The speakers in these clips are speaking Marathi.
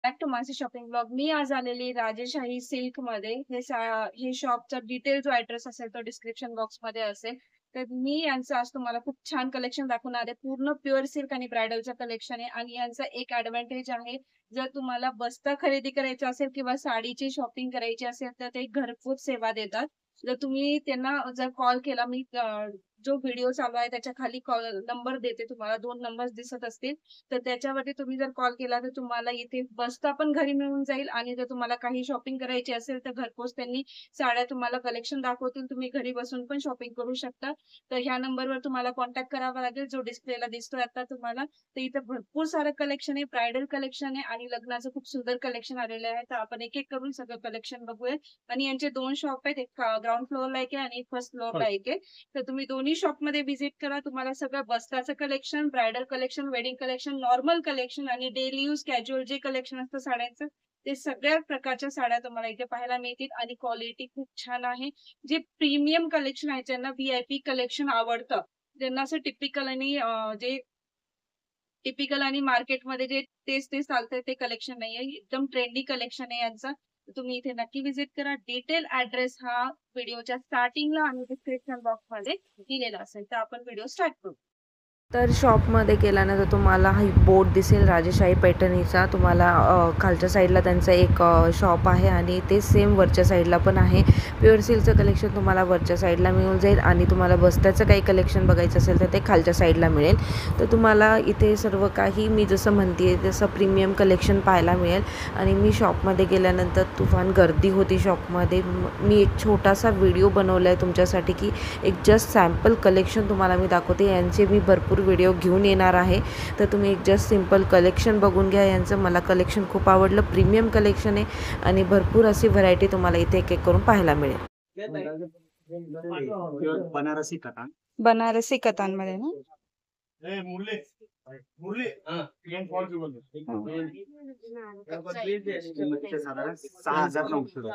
Back to Mansi shopping blog. मी आज आलेली राजेशाही सिल्क मध्ये. हे शॉपचा डिटेल जो ऍड्रेस असेल तो डिस्क्रिप्शन बॉक्स मध्ये असेल. तर मी यांचं आज तुम्हाला खूप छान कलेक्शन दाखवणार आहे. पूर्ण प्युअर सिल्क आणि ब्रायडलचं कलेक्शन आहे. आणि यांचा एक ऍडव्हान्टेज आहे, जर तुम्हाला बस्ता खरेदी करायचा असेल किंवा साडीची शॉपिंग करायची असेल तर ते घरपोच सेवा देतात. जर तुम्ही त्यांना जर कॉल केला, मी जो व्हिडिओ चालू आहे त्याच्या खाली कॉल नंबर देते तुम्हाला, 2 नंबर दिसत असतील. तर त्याच्यावरती तुम्ही जर कॉल केला तर तुम्हाला इथे बस्ता पण घरी मिळून जाईल. आणि जर तुम्हाला काही शॉपिंग करायची असेल तर घरपोच त्यांनी साड्या तुम्हाला कलेक्शन दाखवतील. तुम्ही घरी बसून पण शॉपिंग करू शकता. तर ह्या नंबरवर तुम्हाला कॉन्टॅक्ट करावा लागेल, जो डिस्प्लेला दिसतोय आता तुम्हाला. तर इथं भरपूर सारं कलेक्शन आहे, ब्रायडल कलेक्शन आहे आणि लग्नाचं खूप सुंदर कलेक्शन आलेलं आहे. तर आपण एक एक करून सगळं कलेक्शन बघूया. आणि यांचे 2 शॉप आहेत, एक ग्राउंड फ्लोअरला एक आहे आणि एक फर्स्ट फ्लोअरला एक आहे. तर तुम्ही दोन्ही शॉपमध्ये व्हिजिट करा. तुम्हाला सगळं बस्ताचं collection, bridal collection, wedding collection, normal collection आणि डेली यूज कॅज्युअल जे कलेक्शन असतं साड्यांचं, ते सगळ्या प्रकारच्या साड्या तुम्हाला इथे पाहायला मिळतील. आणि क्वालिटी खूप छान आहे. जे प्रीमियम कलेक्शन आहे, ज्यांना व्हीआयपी कलेक्शन आवडतं, ज्यांना असं टिपिकल आणि मार्केटमध्ये जे तेच चालतंय ते कलेक्शन नाहीये. एकदम ट्रेंडी कलेक्शन आहे यांचं. तुम्ही इथे नक्की व्हिजिट करा. डिटेल ऍड्रेस हा व्हिडिओच्या स्टार्टिंगला आणि डिस्क्रिप्शन बॉक्समध्ये दिलेला असेल. तर आपण व्हिडिओ स्टार्ट करू. तर शॉपमध्ये गेल्यानंतर तुम्हाला हा बोर्ड दिसेल राजेशाही पैठणीचा. तुम्हाला खालच्या साईडला त्यांचा एक शॉप आहे आणि ते सेम वरच्या साईडला पण आहे. प्युअर सिल्कचं कलेक्शन तुम्हाला वरच्या साईडला मिळून जाईल आणि तुम्हाला बस्त्याचं काही कलेक्शन बघायचं असेल तर ते खालच्या साईडला मिळेल. तर तुम्हाला इथे सर्व काही मी जसं म्हणते तसं प्रीमियम कलेक्शन पाहायला मिळेल. आणि मी शॉपमध्ये गेल्यानंतर तुफान गर्दी होती शॉपमध्ये. मी एक छोटासा व्हिडिओ बनवला आहे तुमच्यासाठी की एक जस्ट सॅम्पल कलेक्शन तुम्हाला मी दाखवते. यांचे मी भरपूर व्हिडिओ घेऊन येणार आहे. तर तुम्ही एक जस्ट सिंपल कलेक्शन बघून घ्या यांचं. मला कलेक्शन खूप आवडलं. प्रीमियम कलेक्शन आहे आणि भरपूर अशी व्हरायटी तुम्हाला इथे एक एक करून पाहायला मिळेल. बनारसी कतांमध्ये ना.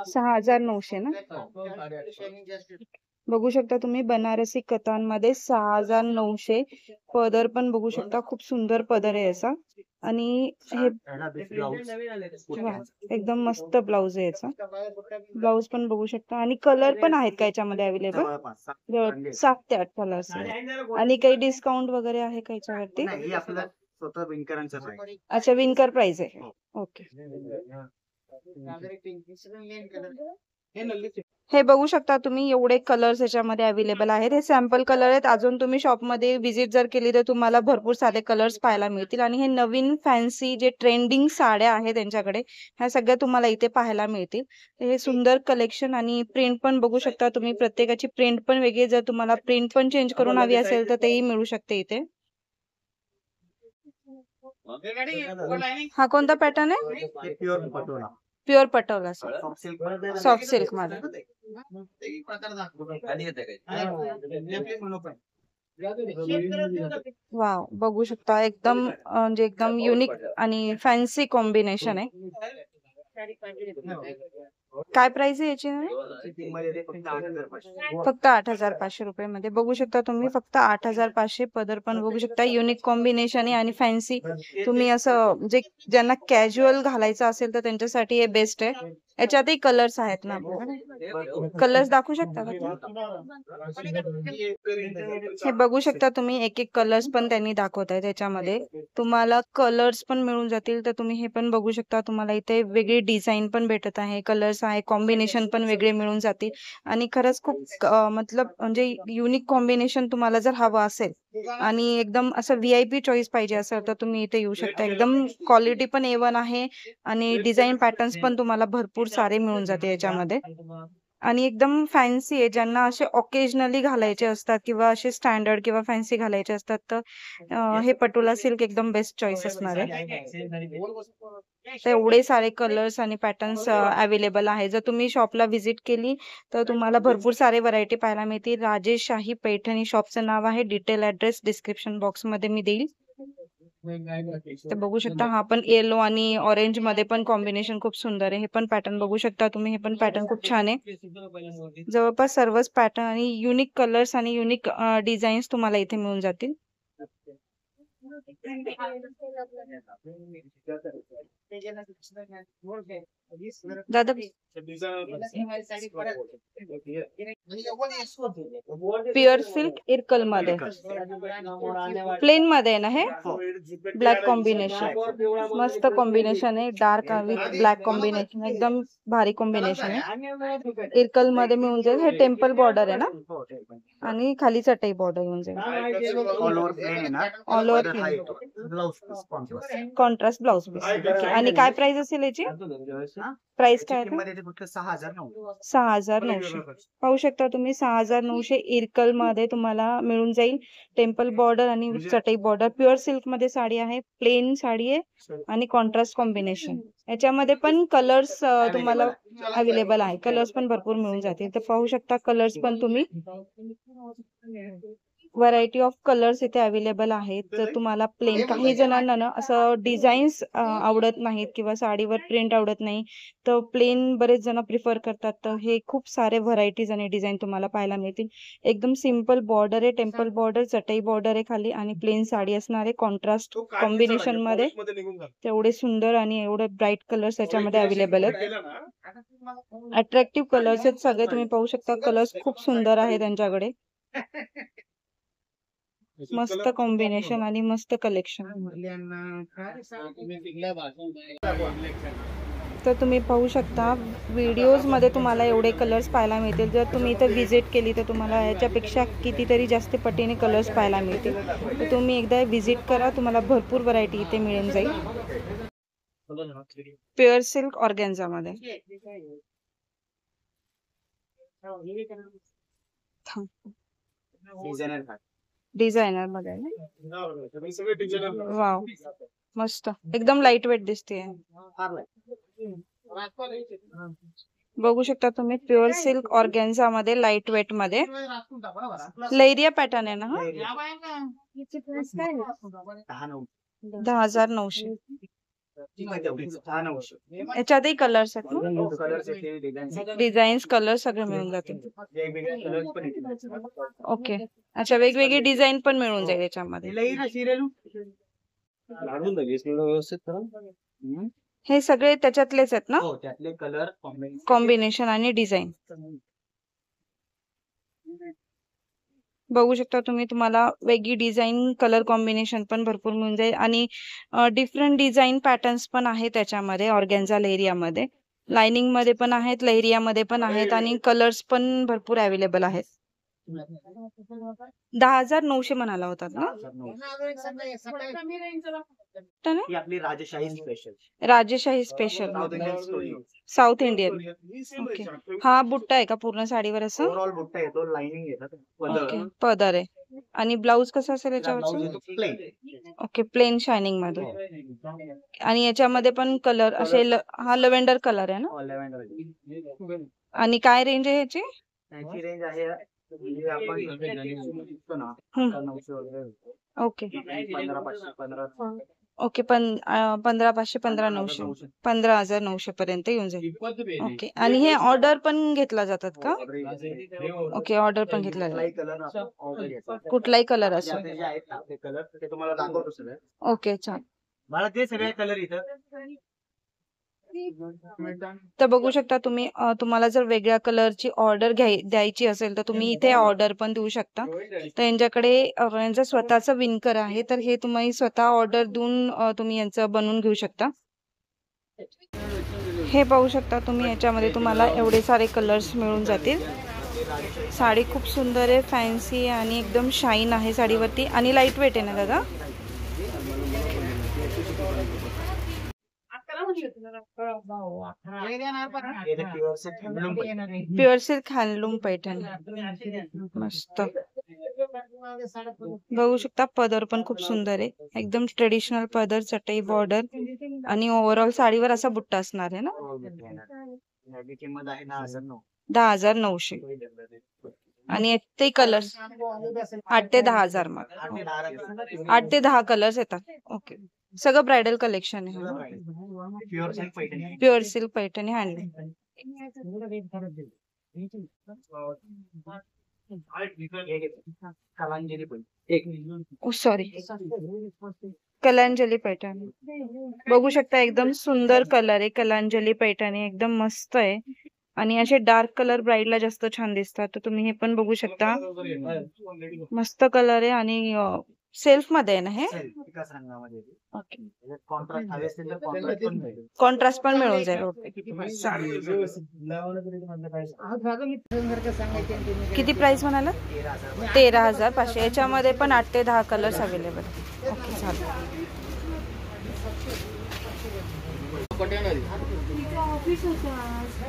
6,900 ना. बघू शकता तुम्ही बनारसी कतांमध्ये 6,900. पदर पण बघू शकता, खूप सुंदर पदर आहे असा. आणि हे एकदम मस्त ब्लाउज आहे याचा. ब्लाउज पण बघू शकता आणि कलर पण आहेत का याच्यामध्ये अवेलेबल? 7 ते 8 कलर्स. आणि काही डिस्काउंट वगैरे आहे का याच्यावरती? अच्छा, विनकर प्राइस आहे. ओके. हे बघू शकता तुम्ही, एवढे कलर्स याच्यामध्ये अवेलेबल आहेत. हे सॅम्पल कलर आहेत. अजून तुम्ही शॉपमध्ये व्हिजिट जर केली तर तुम्हाला भरपूर सारे कलर्स पाहायला मिळतील. आणि हे नवीन फॅन्सी जे ट्रेंडिंग साड्या आहेत त्यांच्याकडे, ह्या सगळ्या तुम्हाला इथे पाहायला मिळतील. हे सुंदर कलेक्शन आणि प्रिंट पण बघू शकता तुम्ही. प्रत्येकाची प्रिंट पण वेगळी. जर तुम्हाला प्रिंट पण चेंज करून हवी असेल तर तेही मिळू शकते इथे. हा कोणता पॅटर्न आहे? प्युअर पटोला सॉफ्ट सिल्क मध्ये. वाव, बघू शकता एकदम म्हणजे एकदम युनिक आणि फॅन्सी कॉम्बिनेशन आहे. काय प्राइस आहे याची? फक्त 8,500 रुपये मध्ये बघू शकता तुम्ही. फक्त 8,500. पदर पण बघू शकता, युनिक कॉम्बिनेशन आहे आणि फॅन्सी. तुम्ही असं जे ज्यांना कॅज्युअल घालायचं असेल तर त्यांच्यासाठी हे बेस्ट आहे. याच्यातही कलर्स आहेत ना, कलर्स दाखवू शकता का तुम्ही? हे बघू शकता तुम्ही, एक एक कलर्स पण त्यांनी दाखवत आहे त्याच्यामध्ये. तुम्हाला कलर्स पण मिळून जातील. तर तुम्ही हे पण बघू शकता. तुम्हाला इथे वेगळी डिझाईन पण भेटत आहे, कलर्स आहे, कॉम्बिनेशन पण वेगळे मिळून जातील. आणि खरंच खूप मतलब म्हणजे युनिक कॉम्बिनेशन तुम्हाला जर हवं असेल आणि एकदम असं व्हीआयपी चॉईस पाहिजे असेल तर तुम्ही इथे येऊ शकता. एकदम क्वालिटी पण A1 आहे आणि डिझाईन पॅटर्न्स पण तुम्हाला भरपूर सारे मिळून जाते याच्यामध्ये. आणि एकदम फॅन्सी आहे. ज्यांना असे ऑकेजनली घालायचे असतात किंवा असे स्टँडर्ड किंवा फॅन्सी घालायचे असतात तर हे पटोला सिल्क एकदम बेस्ट चॉईस असणार आहे. तर एवढे सारे कलर्स आणि पॅटर्न्स अवेलेबल आहे. जर तुम्ही शॉपला व्हिजिट केली तर तुम्हाला भरपूर सारे व्हरायटी पाहायला मिळतील. राजेशाही पैठणी शॉपचं नाव आहे. डिटेल ऍड्रेस डिस्क्रिप्शन बॉक्स मध्ये मी देईल. तर बघू शकता, हा पण येलो आणि ऑरेंज मध्ये पण कॉम्बिनेशन खूप सुंदर आहे. हे पण पॅटर्न बघू शकता तुम्ही. हे पण पॅटर्न खूप छान आहे. जवळपास सर्वच पॅटर्न आणि युनिक कलर्स आणि युनिक डिझाईन्स तुम्हाला इथे मिळून जातील. दादा प्युअर सिल्क इरकल मध्ये प्लेन मध्ये आहे ना हे ब्लॅक कॉम्बिनेशन मस्त कॉम्बिनेशन आहे डार्क विथ ब्लॅक कॉम्बिनेशन एकदम भारी कॉम्बिनेशन आहे इरकल मध्ये मिळून जाईल हे टेम्पल बॉर्डर आहे ना आणि खाली चटई बॉर्डर येऊन जाईल all over contrast blouse piece आणि काय प्राइस असेल याची प्राइस काय आहे? 6,900 पाहू शकता तुम्ही 6,900 इरकल मध्ये तुम्हाला मिळून जाईल टेम्पल बॉर्डर आणि चटई बॉर्डर प्युअर सिल्क मध्ये साडी आहे प्लेन साडी आहे आणि कॉन्ट्रास्ट कॉम्बिनेशन याच्यामध्ये पण कलर्स तुम्हाला अवेलेबल आहे कलर्स पण भरपूर मिळून जातील तर पाहू शकता कलर्स पण तुम्ही व्हरायटी ऑफ कलर्स इथे अवेलेबल आहेत तर तुम्हाला प्लेन काही जणांना ना असं डिझाईन्स आवडत नाहीत किंवा साडीवर प्रिंट आवडत नाही तर प्लेन बरेच जण प्रिफर करतात तर हे खूप सारे व्हरायटीज आणि डिझाईन तुम्हाला पाहायला मिळतील एकदम सिम्पल बॉर्डर आहे टेम्पल बॉर्डर चटई बॉर्डर आहे खाली आणि प्लेन साडी असणार आहे कॉन्ट्रास्ट कॉम्बिनेशन मध्ये तेवढे सुंदर आणि एवढे ब्राईट कलर्स याच्यामध्ये अवेलेबल आहेत अट्रॅक्टिव्ह कलर्स आहेत सगळे तुम्ही पाहू शकता कलर्स खूप सुंदर आहे त्यांच्याकडे मस्त कॉम्बिनेशन आणि मस्त कलेक्शन तर तुम्ही पाहू शकता व्हिडिओज मध्ये तुम्हाला एवढे कलर्स पाहायला मिळतील जर तुम्ही इथे व्हिजिट केली तर तुम्हाला याच्यापेक्षा कितीतरी जास्त पटीने कलर्स पाहायला मिळतील तर तुम्ही एकदा व्हिजिट करा तुम्हाला भरपूर व्हरायटी इथे मिळून जाईल प्युअर सिल्क ऑर्गॅन्झा मध्ये डिझायनर मध्ये वाव मस्त एकदम लाईट वेट दिसते बघू शकता तुम्ही प्युअर सिल्क ऑर्गॅन्झा मध्ये लाईट वेट मध्ये लेरिया पॅटर्न आहे ना 10,900 याच्यातही कलर्स आहेत डिझाईन्स कलर सगळे मिळून जातील ओके अच्छा वेगवेगळी डिझाईन पण मिळून जाईल याच्यामध्ये हे सगळे त्याच्यातलेच आहेत ना कॉम्बिनेशन आणि डिझाईन बघू शकता तुम्ही तुम्हाला वेगळी डिझाईन कलर कॉम्बिनेशन पण भरपूर मिळून जाईल आणि डिफरंट डिझाईन पॅटर्न्स पण आहेत त्याच्यामध्ये ऑर्गॅन्झा लेरिया मध्ये लाइनिंग मध्ये पण आहेत लेरिया मध्ये पण आहेत आणि कलर्स पण भरपूर अवेलेबल आहेत 10,900 म्हणाला होतात ना राजेशाही स्पेशल साऊथ इंडियन ओके हा बुट्टा आहे का पूर्ण साडीवर असं ओके पदर आहे आणि ब्लाउज कसं असेल याच्यावरचं ओके प्लेन शायनिंग मध्ये आणि याच्यामध्ये पण कलर असे हा लव्हेंडर कलर आहे ना आणि काय रेंज आहे याची रेंज आहे ओके ओके 15,500 15,900 15,900 पर्यंत येऊन जाईल ओके आणि हे ऑर्डर पण घेतला जातात का ओके ऑर्डर पण घेतला जातात कुठलाही कलर असो ओके छान मला ते सगळे कलर इथं तर बघू शकता तुम्ही तुम्हाला जर वेगळ्या कलरची ऑर्डर द्यायची असेल तर तुम्ही इथे ऑर्डर पण देऊ शकता तर यांच्याकडे यांचं स्वतःचं विणकर आहे तर हे तुम्ही स्वतः ऑर्डर देऊन तुम्ही यांचं बनवून घेऊ शकता हे पाहू शकता तुम्ही याच्यामध्ये तुम्हाला एवढे सारे कलर्स मिळून जातील साडी खूप सुंदर आहे फॅन्सी आणि एकदम शाईन आहे साडीवरती आणि लाईट वेट आहे ना दादा प्युअर सिल्क हँडलूम पैठणी मस्त बघू शकता पदर पण खूप सुंदर आहे एकदम ट्रेडिशनल पदर चटई बॉर्डर आणि ओव्हरऑल साडीवर असा बुट्टा असणार आहे ना 10,900 आणि ते कलर्स 8 ते 10,000 मग 8 ते 10 कलर्स येतात ओके सगळं ब्रायडल कलेक्शन आहे pure silk Paithani handloom sorry Kalanjali Paithani बघू शकता, एकदम सुंदर कलर आहे. कलांजली पैठणी एकदम मस्त आहे आणि असे डार्क कलर ब्राईडला जास्त छान दिसतात. तर तुम्ही हे पण बघू शकता, मस्त कलर आहे आणि सेल्फ मध्ये आहे ना हे. एकाच रंगामध्ये येते. ओके, त्याच्यात कॉन्ट्रास्ट हवे असेल तर कॉन्ट्रास्ट पण मिळेल. कॉन्ट्रास्ट पण मिळून जाईल. किती प्राइस म्हणाला? 13,500. याच्यामध्ये पण 8 ते 10 कलर्स अवेलेबल. ओके, चालेल.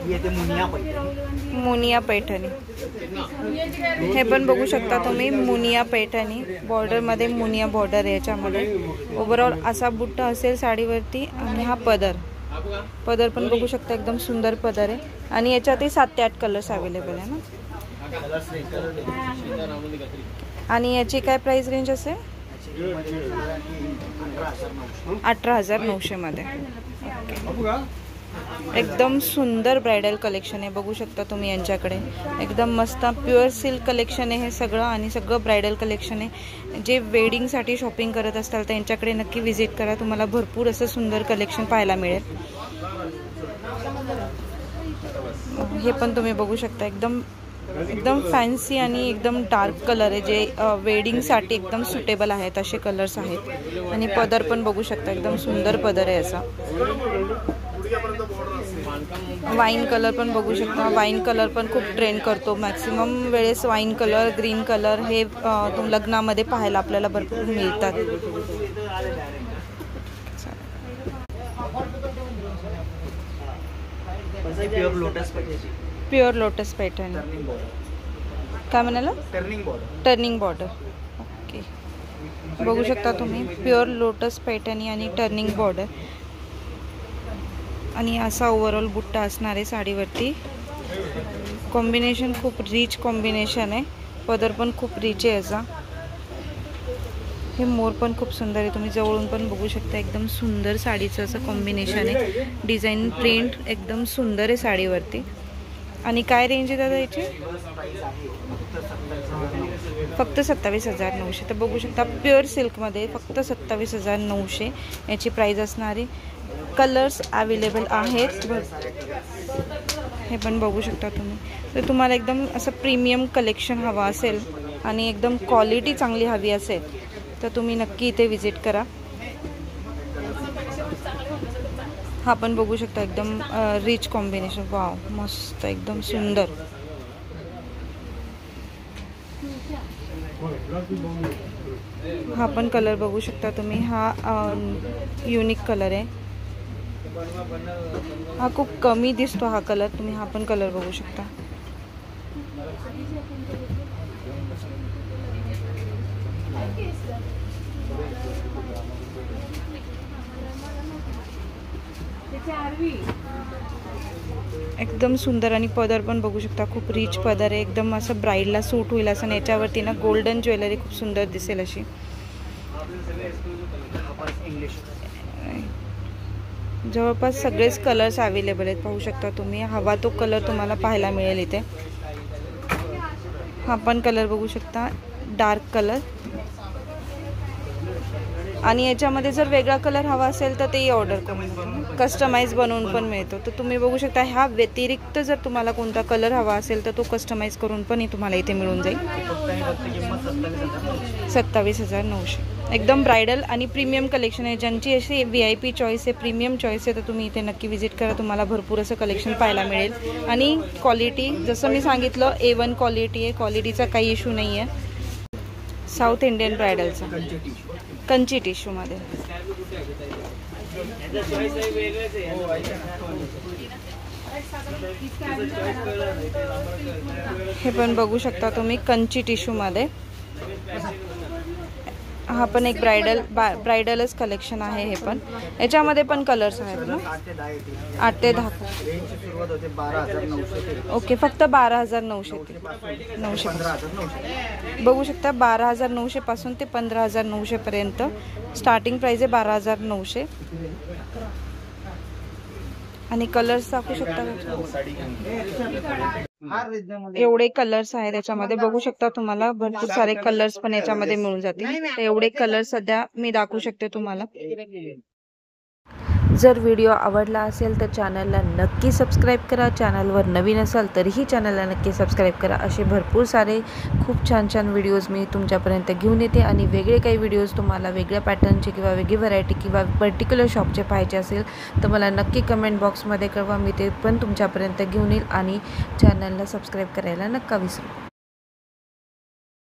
येते मुनिया पैठणी. मुनिया पैठणी हे पण बघू शकता तुम्ही. मुनिया पैठणी बॉर्डर मध्ये मुनिया बॉर्डर आहे. याच्यामध्ये ओव्हरऑल असा बुट्टा असेल साडीवरती आणि हा पदर पण बघू शकता, एकदम सुंदर पदर आहे आणि याच्यातही 7 ते 8 कलर्स अवेलेबल आहे ना. आणि याची काय प्राइस रेंज असेल? 18,900 मध्ये. एकदम सुंदर ब्रायडल कलेक्शन आहे, बघू शकता तुम्ही यांच्याकडे. एकदम मस्त प्युअर सिल्क कलेक्शन आहे हे सगळं आणि सगळं ब्रायडल कलेक्शन आहे. जे वेडिंगसाठी शॉपिंग करत असताल तर यांच्याकडे नक्की व्हिजिट करा, तुम्हाला भरपूर असं सुंदर कलेक्शन पाहायला मिळेल. हे पण तुम्ही बघू शकता, एकदम फॅन्सी आणि एकदम डार्क कलर आहे, जे वेडिंगसाठी एकदम सुटेबल आहेत असे कलर्स आहेत. आणि पदर पण बघू शकता, एकदम सुंदर पदर आहे असा. वाईन कलर पण बघू शकता. वाईन कलर पण खूप ट्रेंड करतो. मॅक्सिमम वेळेस वाईन कलर, ग्रीन कलर हे लग्नामध्ये पाहायला आपल्याला भरपूर मिळतात. Pure lotus Paithani. Pure lotus Paithani काय म्हणाला? Turning border. ओके, बघू शकता तुम्ही प्युअर लोटस पैठणी आणि टर्निंग बॉर्डर आणि असा ओव्हरऑल बुट्टा असणार आहे साडीवरती. कॉम्बिनेशन खूप रिच कॉम्बिनेशन आहे. पदर पण खूप रिच आहे याचा. हे मोर पण खूप सुंदर आहे, तुम्ही जवळून पण बघू शकता. एकदम सुंदर साडीचं असं कॉम्बिनेशन आहे. डिझाईन प्रिंट एकदम सुंदर आहे साडीवरती. आणि काय रेंज आहे दादा याची? फक्त 27,900. तर बघू शकता प्युअर सिल्कमध्ये फक्त 27,900 याची प्राइस असणार आहे. कलर्स अवेलेबल आहेत. हे पण बघू शकता तुम्ही. तर तुम्हाला एकदम असं प्रीमियम कलेक्शन हवा असेल आणि एकदम क्वालिटी चांगली हवी असेल तर तुम्ही नक्की इथे विजिट करा. हा पण बघू शकता, एकदम रिच कॉम्बिनेशन. वाव, मस्त, एकदम सुंदर. हा पण कलर बघू शकता तुम्ही. हा युनिक कलर आहे. हा खूप कमी दिसतो हा कलर. तुम्ही हा पण कलर बघू शकता. एकदम सुंदर आणि पदर पण बघू शकता, खूप रिच पदर आहे. एकदम असं ब्राईडला सूट होईल असं. आणि याच्यावरती ना गोल्डन ज्वेलरी खूप सुंदर दिसेल अशी. जवळपास सगळेच कलर्स अवेलेबल आहेत, पाहू शकता तुम्ही. हवा तो कलर तुम्हाला पाहायला मिळेल इथे. हा पण कलर बघू शकता, डार्क कलर. आणि याच्यामध्ये जर वेगळा कलर हवा असेल तर तेही ऑर्डर करून कस्टमाइज बनवून पण मिळतो. तर तुम्ही बघू शकता, ह्या व्यतिरिक्त जर तुम्हाला कोणता कलर हवा असेल तर तो कस्टमाइज करून पण तुम्हाला इथे मिळून जाईल. 27,900. एकदम ब्रायडल आणि प्रीमियम कलेक्शन आहे. ज्यांची अशी VIP चॉईस आहे, प्रीमियम चॉईस आहे, तर तुम्ही इथे नक्की विजिट करा. तुम्हाला भरपूर असं कलेक्शन पाहायला मिळेल. आणि क्वालिटी जसं मी सांगितलं A1 क्वालिटी आहे. क्वालिटीचा काही इश्यू नाही आहे. साऊथ इंडियन ब्रायडलचा कंची टिश्यूमध्ये. हे पण बघू शकता तुम्ही, कंची टिश्यूमध्ये. हा पण एक ब्रायडलच कलेक्शन आहे हे पण. याच्यामध्ये पण कलर्स आहेत ना. 8 ते 10. ओके, फक्त 12,900 ते 900 बघू शकता. 12,900 पासून ते 15,900 पर्यंत स्टार्टिंग प्राइस आहे. 12,900. आणि कलर्स दाखवू शकता का? फार reasonable. एवढे कलर्स आहेत याच्यामध्ये, बघू शकता तुम्हाला भरपूर सारे कलर्स पण याच्यामध्ये मिळून जातील. तर एवढे कलर सध्या मी दाखवू शकते तुम्हाला. जर व्हिडिओ आवडला असेल तर चॅनलला नक्की सबस्क्राईब करा. चॅनलवर नवीन असाल तरीही चॅनलला नक्की सबस्क्राईब करा. असे भरपूर सारे खूप छान छान व्हिडिओज मी तुमच्यापर्यंत घेऊन येते. आणि वेगळे काही व्हिडिओज तुम्हाला वेगळ्या पॅटर्नचे किंवा वेगळी व्हरायटी किंवा पर्टिक्युलर शॉपचे पाहिजे असेल तर मला नक्की कमेंट बॉक्समध्ये कळवा. मी ते पण तुमच्यापर्यंत घेऊन येईल. आणि चॅनलला सबस्क्राईब करायला नका विसरू.